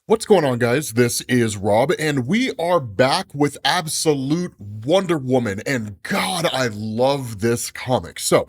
What's going on, guys? This is Rob, and we are back with Absolute Wonder Woman. And God, I love this comic. So,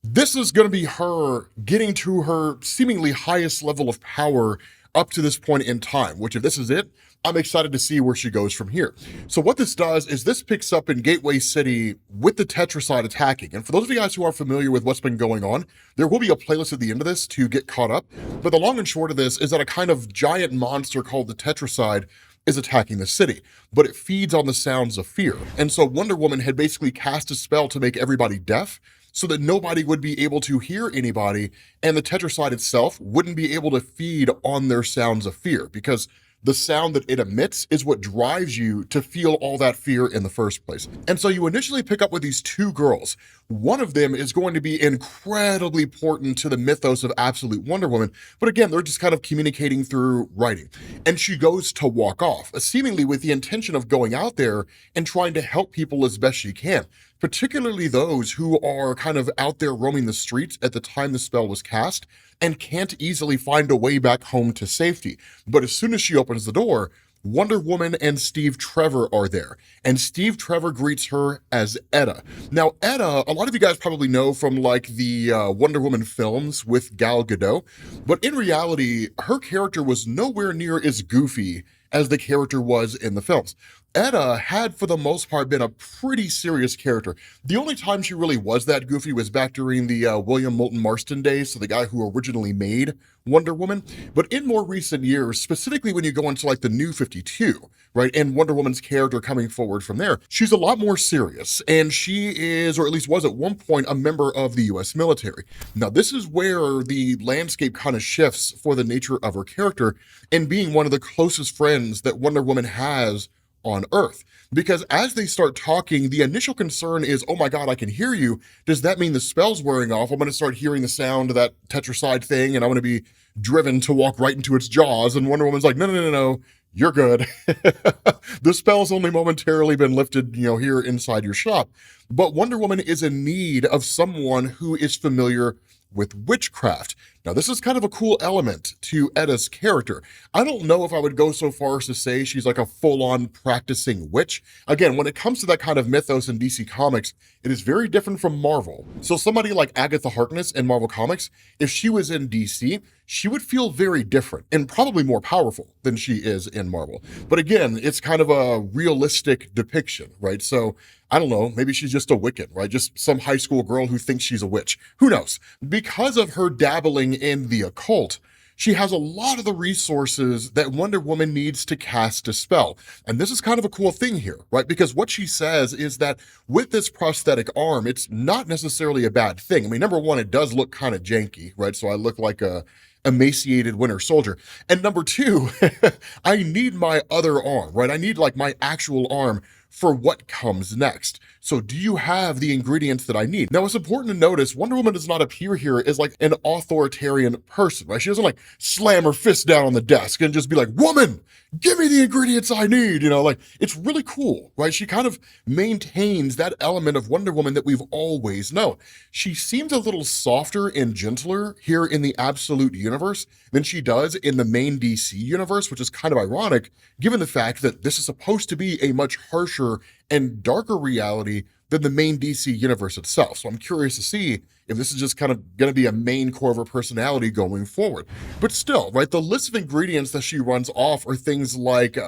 this is going to be her getting to her seemingly highest level of power up to this point in time, which, if this is it, I'm excited to see where she goes from here. So what this does is this picks up in Gateway City with the Tetracide attacking. And for those of you guys who are familiar with what's been going on, there will be a playlist at the end of this to get caught up. But the long and short of this is that a kind of giant monster called the Tetracide is attacking the city, but it feeds on the sounds of fear. And so Wonder Woman had basically cast a spell to make everybody deaf so that nobody would be able to hear anybody, and the Tetracide itself wouldn't be able to feed on their sounds of fear, because the sound that it emits is what drives you to feel all that fear in the first place. And so you initially pick up with these two girls. One of them is going to be incredibly important to the mythos of Absolute Wonder Woman, but again, they're just kind of communicating through writing. And she goes to walk off, seemingly with the intention of going out there and trying to help people as best she can, particularly those who are kind of out there roaming the streets at the time the spell was cast and can't easily find a way back home to safety. But as soon as she opens the door, Wonder Woman and Steve Trevor are there, and Steve Trevor greets her as Etta. Now, Etta, a lot of you guys probably know from like the Wonder Woman films with Gal Gadot, but in reality, her character was nowhere near as goofy as the character was in the films. Etta had, for the most part, been a pretty serious character. The only time she really was that goofy was back during the William Moulton Marston days, so the guy who originally made Wonder Woman. But in more recent years, specifically when you go into like the New 52, right, and Wonder Woman's character coming forward from there, she's a lot more serious, and she is, or at least was at one point, a member of the US military. Now, this is where the landscape kind of shifts for the nature of her character, and being one of the closest friends that Wonder Woman has on Earth. Because as they start talking, the initial concern is, oh my God, I can hear you. Does that mean the spell's wearing off? I'm going to start hearing the sound of that Tetracide thing, and I'm going to be driven to walk right into its jaws. And Wonder Woman's like, no, you're good. The spell's only momentarily been lifted, here inside your shop. But Wonder Woman is in need of someone who is familiar with witchcraft. Now, this is kind of a cool element to Etta's character. I don't know if I would go so far as to say she's like a full-on practicing witch. Again, when it comes to that kind of mythos in DC Comics, it is very different from Marvel. So somebody like Agatha Harkness in Marvel Comics, if she was in DC, she would feel very different and probably more powerful than she is in Marvel. But again, it's kind of a realistic depiction, right? So I don't know, maybe she's just a Wiccan, right? Just some high school girl who thinks she's a witch. Who knows? Because of her dabbling in the occult, she has a lot of the resources that Wonder Woman needs to cast a spell. And this is kind of a cool thing here, right? Because what she says is that with this prosthetic arm, it's not necessarily a bad thing. I mean, number one, it does look kind of janky, right? So I look like a emaciated Winter Soldier. And number two, I need my other arm, right? I need like my actual arm for what comes next. So do you have the ingredients that I need? Now, it's important to notice Wonder Woman does not appear here as like an authoritarian person, right? She doesn't like slam her fist down on the desk and just be like, woman, give me the ingredients I need. Like it's really cool, right? She kind of maintains that element of Wonder Woman that we've always known. She seems a little softer and gentler here in the Absolute universe than she does in the main DC universe, which is kind of ironic given the fact that this is supposed to be a much harsher and darker reality than the main DC universe itself. So I'm curious to see if this is just kind of going to be a main core of her personality going forward. But still, right, the list of ingredients that she runs off are things like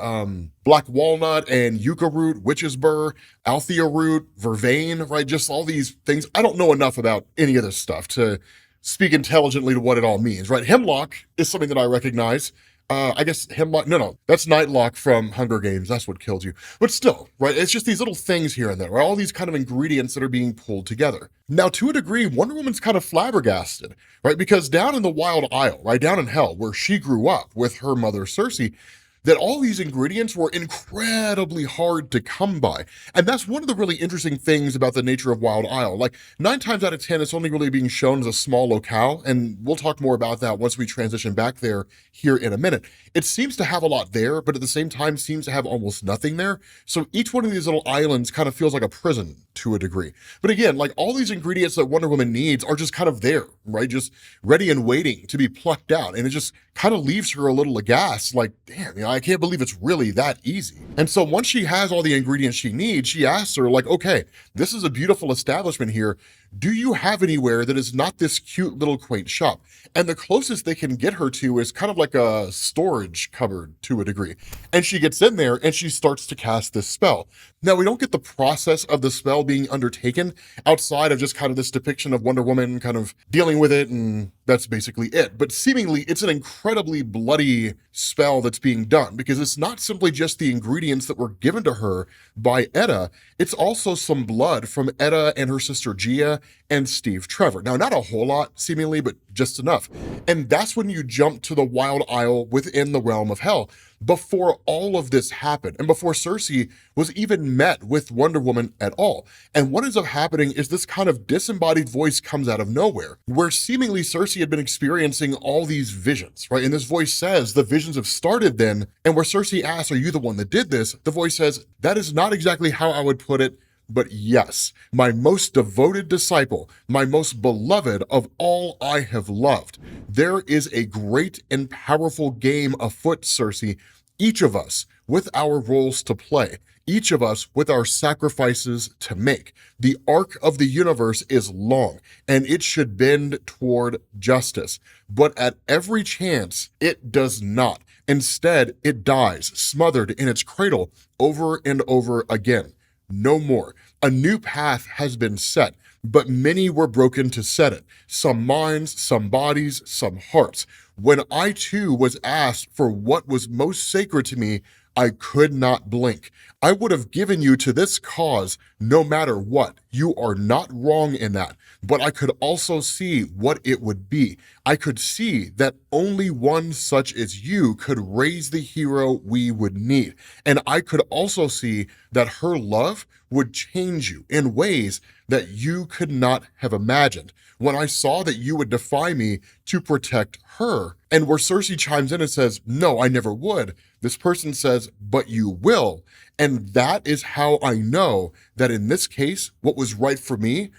black walnut and yucca root, witch's burr, althea root, vervain, right? Just all these things. I don't know enough about any of this stuff to speak intelligently to what it all means, right? Hemlock is something that I recognize. I guess hemlock, no, that's Nightlock from Hunger Games. That's what killed you. But still, right, it's just these little things here and there, right? All these kind of ingredients that are being pulled together. Now, to a degree, Wonder Woman's kind of flabbergasted, right? Because down in the Wild Isle, right, down in hell, where she grew up with her mother, Cersei, that all these ingredients were incredibly hard to come by. And that's one of the really interesting things about the nature of Wild Isle. Like 9 times out of 10, it's only really being shown as a small locale. And we'll talk more about that once we transition back there here in a minute. It seems to have a lot there, but at the same time seems to have almost nothing there. So each one of these little islands kind of feels like a prison to a degree. But again, like all these ingredients that Wonder Woman needs are just kind of there, right? Just ready and waiting to be plucked out. And it just kind of leaves her a little aghast, like, damn, I can't believe it's really that easy. And so once she has all the ingredients she needs, she asks her, like, okay, this is a beautiful establishment here. Do you have anywhere that is not this cute little quaint shop? And the closest they can get her to is kind of like a storage cupboard to a degree. And she gets in there and she starts to cast this spell. Now, we don't get the process of the spell being undertaken outside of just kind of this depiction of Wonder Woman kind of dealing with it, and that's basically it. But seemingly, it's an incredibly bloody spell that's being done, because it's not simply just the ingredients that were given to her by Etta, it's also some blood from Etta and her sister Gia and Steve Trevor. Now, not a whole lot, seemingly, but just enough. And that's when you jump to the Wild Isle within the realm of hell, before all of this happened, and before Cersei was even met with Wonder Woman at all. And what ends up happening is this kind of disembodied voice comes out of nowhere, where seemingly Cersei had been experiencing all these visions, right? And this voice says the visions have started then, and where Cersei asks, are you the one that did this? The voice says, that is not exactly how I would put it, but yes, my most devoted disciple, my most beloved of all I have loved. There is a great and powerful game afoot, Cersei, each of us with our roles to play, each of us with our sacrifices to make. The arc of the universe is long, and it should bend toward justice. But at every chance, it does not. Instead, it dies, smothered in its cradle over and over again. No more. A new path has been set, but many were broken to set it. Some minds, some bodies, some hearts. When I too was asked for what was most sacred to me, I could not blink. I would have given you to this cause no matter what. You are not wrong in that. But I could also see what it would be. I could see that only one such as you could raise the hero we would need. And I could also see that her love would change you in ways that you could not have imagined. When I saw that you would defy me to protect her, and where Cersei chimes in and says, no, I never would, this person says, but you will. And that is how I know that in this case, what was right for me,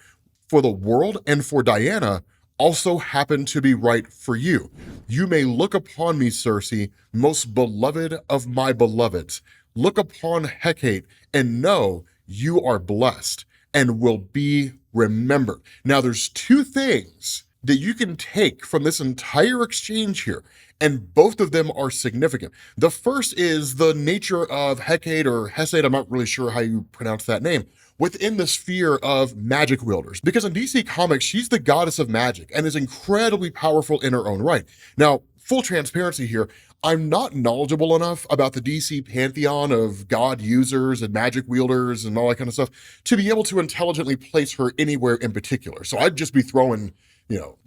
for the world, and for Diana also happened to be right for you. You may look upon me, Cersei, most beloved of my beloveds. Look upon Hecate and know you are blessed and will be remembered. Now, there's two things that you can take from this entire exchange here, and both of them are significant. The first is the nature of Hecate, or Hesate, I'm not really sure how you pronounce that name, within the sphere of magic wielders. Because in DC Comics, she's the goddess of magic and is incredibly powerful in her own right. Now, full transparency here, I'm not knowledgeable enough about the DC pantheon of god users and magic wielders and all that kind of stuff to be able to intelligently place her anywhere in particular. So I'd just be throwing,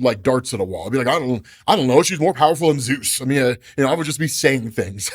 like darts at a wall. I'd be like, I don't know. She's more powerful than Zeus. I mean, I would just be saying things.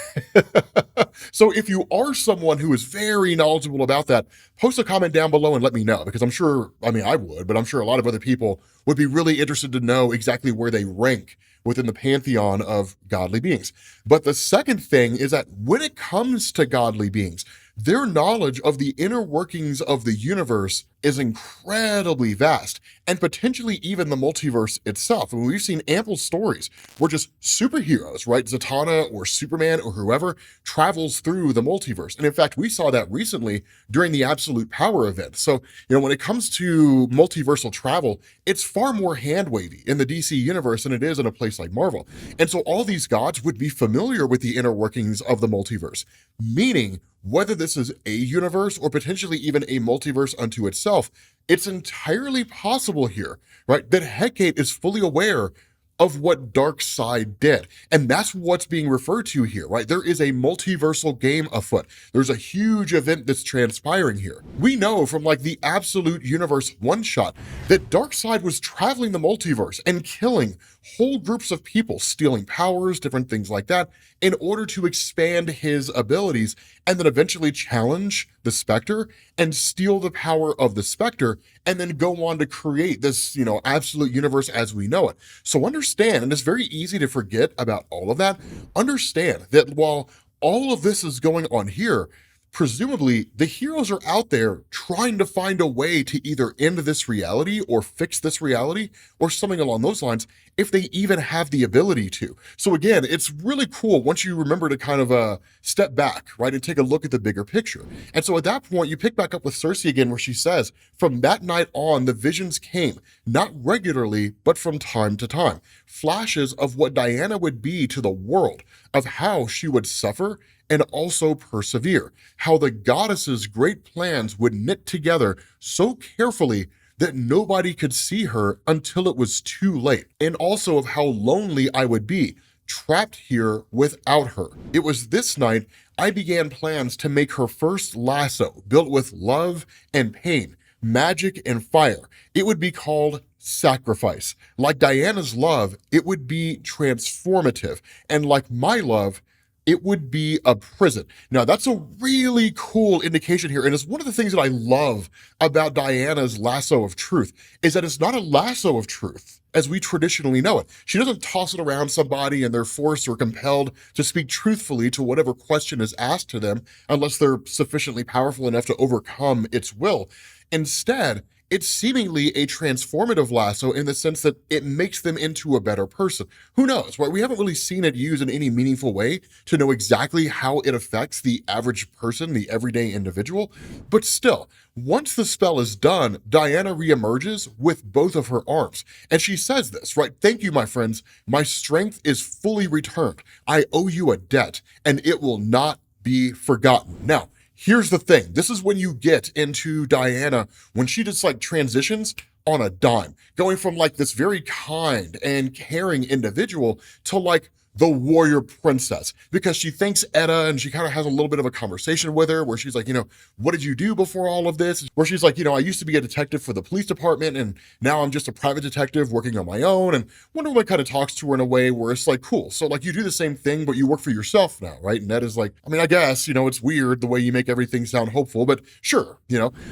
So if you are someone who is very knowledgeable about that, post a comment down below and let me know, because I'm sure, I would, but I'm sure a lot of other people would be really interested to know exactly where they rank within the pantheon of godly beings. But the second thing is that when it comes to godly beings, their knowledge of the inner workings of the universe is incredibly vast, and potentially even the multiverse itself. And we've seen ample stories where just superheroes, right, Zatanna or Superman or whoever, travels through the multiverse. And in fact, we saw that recently during the Absolute Power event. So, when it comes to multiversal travel, it's far more hand-wavy in the DC universe than it is in a place like Marvel. And so all these gods would be familiar with the inner workings of the multiverse, meaning whether this is a universe or potentially even a multiverse unto itself, it's entirely possible here, right, that Hecate is fully aware of what Darkseid did. And that's what's being referred to here, right? There is a multiversal game afoot. There's a huge event that's transpiring here. We know from like the Absolute Universe one-shot that Darkseid was traveling the multiverse and killing whole groups of people, stealing powers, different things like that, in order to expand his abilities and then eventually challenge the Spectre and steal the power of the Spectre and then go on to create this, absolute universe as we know it. So understand, and it's very easy to forget about all of that, understand that while all of this is going on here, presumably the heroes are out there trying to find a way to either end this reality or fix this reality or something along those lines, if they even have the ability to. So again, it's really cool once you remember to kind of step back, right, and take a look at the bigger picture. And so at that point, you pick back up with Cersei again, where she says, from that night on, the visions came, not regularly, but from time to time. Flashes of what Diana would be to the world, of how she would suffer and also persevere, how the goddess's great plans would knit together so carefully that nobody could see her until it was too late, and also of how lonely I would be, trapped here without her. It was this night I began plans to make her first lasso, built with love and pain, magic and fire. It would be called sacrifice. Like Diana's love, it would be transformative, and like my love, it would be a prison. Now, that's a really cool indication here, and it's one of the things that I love about Diana's lasso of truth, is that it's not a lasso of truth as we traditionally know it. She doesn't toss it around somebody and they're forced or compelled to speak truthfully to whatever question is asked to them unless they're sufficiently powerful enough to overcome its will. Instead, it's seemingly a transformative lasso in the sense that it makes them into a better person. Who knows, right? We haven't really seen it used in any meaningful way to know exactly how it affects the average person, the everyday individual. But still, once the spell is done, Diana reemerges with both of her arms. And she says this, right? Thank you, my friends. My strength is fully returned. I owe you a debt, and it will not be forgotten. Now, here's the thing. This is when you get into Diana, when she just like transitions on a dime, going from like this very kind and caring individual to like the warrior princess, because she thanks Etta and she kind of has a little bit of a conversation with her where she's like, what did you do before all of this? Where she's like, I used to be a detective for the police department and now I'm just a private detective working on my own. And Wonder Woman kind of talks to her in a way where it's like, cool. So like you do the same thing, but you work for yourself now, right? And Etta's like, I mean, I guess, it's weird the way you make everything sound hopeful, but sure,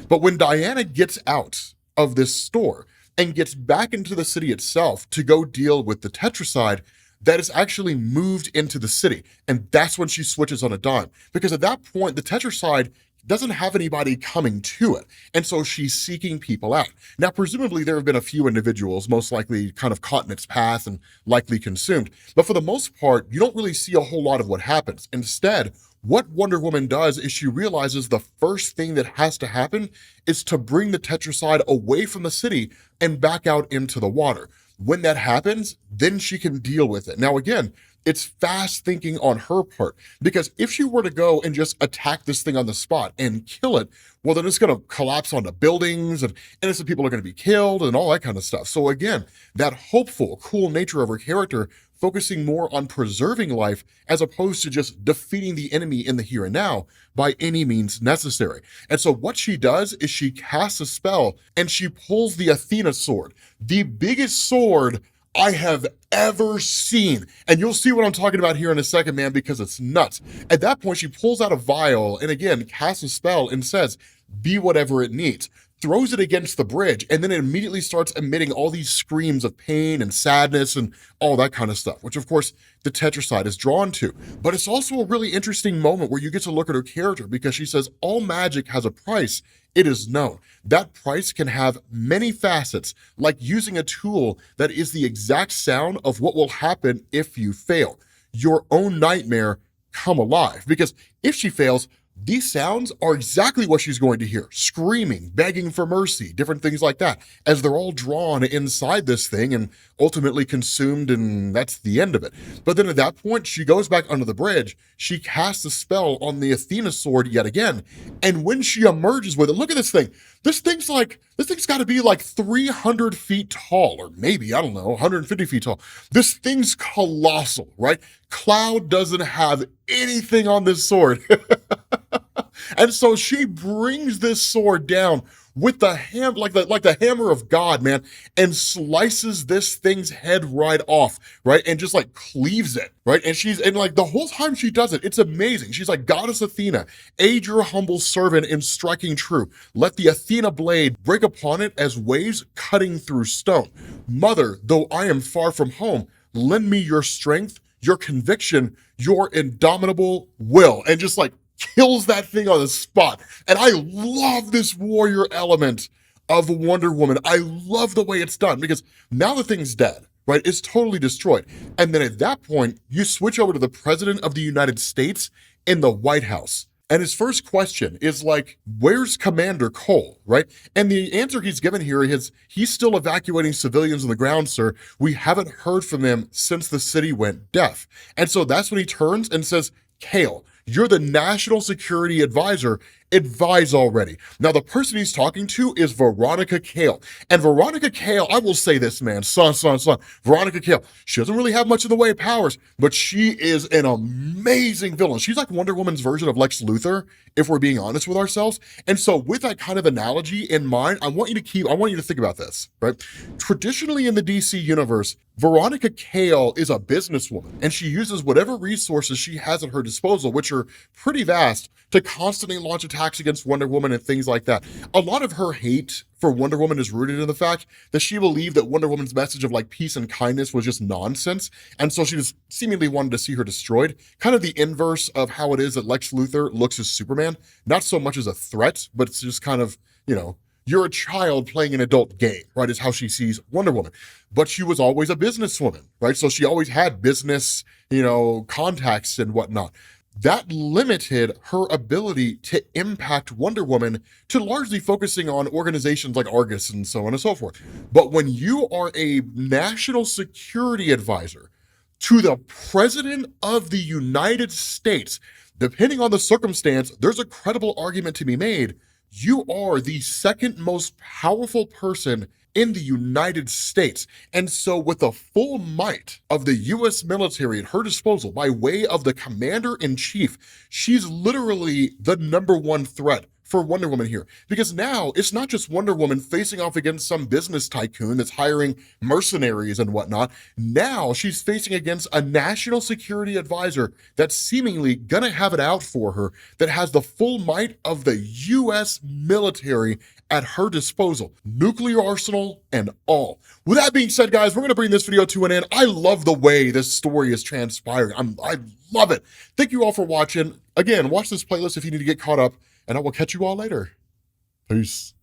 But when Diana gets out of this store and gets back into the city itself to go deal with the Tetracide, that is actually moved into the city. And that's when she switches on a dime. Because at that point, the Tetracide doesn't have anybody coming to it. And so she's seeking people out. Now, presumably there have been a few individuals, most likely kind of caught in its path and likely consumed. But for the most part, you don't really see a whole lot of what happens. Instead, what Wonder Woman does is she realizes the first thing that has to happen is to bring the Tetracide away from the city and back out into the water. When that happens, then she can deal with it. Now, again, it's fast thinking on her part, because if she were to go and just attack this thing on the spot and kill it, well, then it's going to collapse onto buildings and innocent people are going to be killed and all that kind of stuff. So again, that hopeful, cool nature of her character, focusing more on preserving life as opposed to just defeating the enemy in the here and now by any means necessary. And so what she does is she casts a spell and she pulls the Athena sword, the biggest sword I have ever seen. And you'll see what I'm talking about here in a second, man, because it's nuts. At that point, she pulls out a vial and again, casts a spell and says, be whatever it needs. Throws it against the bridge, and then it immediately starts emitting all these screams of pain and sadness and all that kind of stuff, which of course the Tetracide is drawn to. But it's also a really interesting moment where you get to look at her character, because she says, all magic has a price, it is known. That price can have many facets, like using a tool that is the exact sound of what will happen if you fail. Your own nightmare come alive, because if she fails, these sounds are exactly what she's going to hear. Screaming, begging for mercy, different things like that, as they're all drawn inside this thing and ultimately consumed, and that's the end of it. But then at that point, she goes back under the bridge, she casts a spell on the Athena sword yet again, and when she emerges with it, look at this thing. This thing's got to be like 300 feet tall, or maybe, I don't know, 150 feet tall. This thing's colossal, right? Cloud doesn't have anything on this sword. And so she brings this sword down with the like the hammer of God, man, and slices this thing's head right off, right? And just like cleaves it, right? And like the whole time she does it, it's amazing. She's like, Goddess Athena, aid your humble servant in striking true. Let the Athena blade break upon it as waves cutting through stone. Mother, though I am far from home, lend me your strength, your conviction, your indomitable will. And just like kills that thing on the spot. And I love this warrior element of Wonder Woman. I love the way it's done because now the thing's dead, right? It's totally destroyed. And then at that point, you switch over to the President of the United States in the White House. And his first question is like, where's Commander Cole, right? And the answer he's given here is, he's still evacuating civilians on the ground, sir. We haven't heard from them since the city went deaf. And so that's when he turns and says, Kale, you're the national security advisor. Advise already. Now, the person he's talking to is Veronica Cale. And Veronica Cale, I will say this, man, son. Veronica Cale, she doesn't really have much in the way of powers, but she is an amazing villain. She's like Wonder Woman's version of Lex Luthor, if we're being honest with ourselves. And so with that kind of analogy in mind, I want you to think about this, right? Traditionally in the DC universe, Veronica Cale is a businesswoman, and she uses whatever resources she has at her disposal, which are pretty vast, to constantly launch attacks against Wonder Woman and things like that. A lot of her hate for Wonder Woman is rooted in the fact that she believed that Wonder Woman's message of like peace and kindness was just nonsense. And so she just seemingly wanted to see her destroyed. Kind of the inverse of how it is that Lex Luthor looks as Superman, not so much as a threat, but it's just kind of, you're a child playing an adult game, right? Is how she sees Wonder Woman. But she was always a businesswoman, right? So she always had business, contacts and whatnot. That limited her ability to impact Wonder Woman to largely focusing on organizations like Argus and so on and so forth. But when you are a national security advisor to the President of the United States, depending on the circumstance, there's a credible argument to be made. You are the second most powerful person in the United States. And so with the full might of the US military at her disposal by way of the commander-in-chief, she's literally the number one threat for Wonder Woman here. Because now it's not just Wonder Woman facing off against some business tycoon that's hiring mercenaries and whatnot. Now she's facing against a national security advisor that's seemingly gonna have it out for her, that has the full might of the US military at her disposal, nuclear arsenal and all. With that being said, guys, we're gonna bring this video to an end. I love the way this story is transpiring. I love it. Thank you all for watching. Again, watch this playlist if you need to get caught up, and I will catch you all later. Peace.